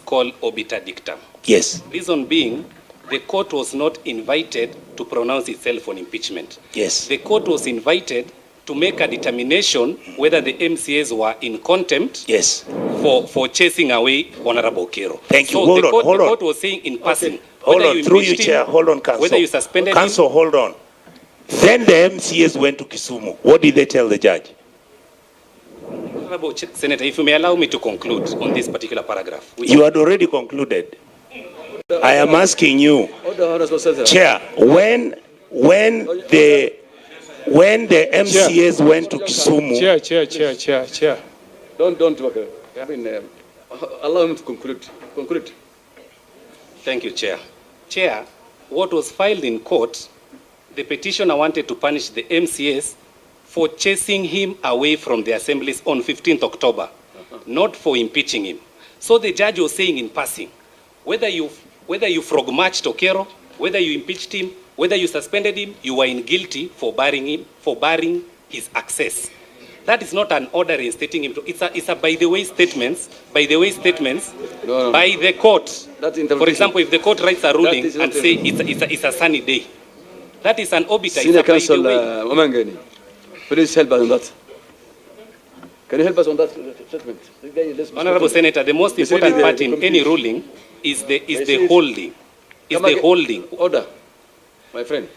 call obiter dictum. Yes. Reason being, the court was not invited to pronounce itself on impeachment. Yes. The court was invited to make a determination whether the MCAs were in contempt. Yes. For chasing away Honorable Kero. Thank you. So Hold the on. court was saying in passing. Okay. Hold on. Through you, him, Chair. Hold on, Council. Whether you suspended Council, him. hold on. Then the MCAs went to Kisumu. What did they tell the judge? Honorable Senator, if you may allow me to conclude on this particular paragraph. You had already concluded. I am asking you, Chair, when the MCAs went to Kisumu. Chair. Don't work. I mean, allow him to conclude. Conclude. Thank you, Chair. Chair, what was filed in court, the petitioner wanted to punish the MCAs for chasing him away from the assemblies on 15th October, not for impeaching him. So the judge was saying in passing, whether you frog-marched Okero, whether you impeached him, whether you suspended him, you were in guilty for barring his access. That is not an order reinstating him. It's a by the way statements by the court. For example, if the court writes a ruling and say it's a sunny day, that is an obiter. Senior Counsel Omangeni, please help us on that. Can you help us on that statement? Honorable Senator, the most important part in any ruling is the holding. Holding. Order, my friend.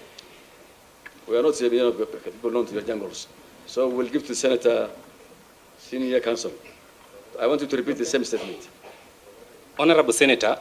We are not people known to the jungles. So we'll give to the Senator, Senior Counsel. I want you to repeat the same statement. Honorable Senator,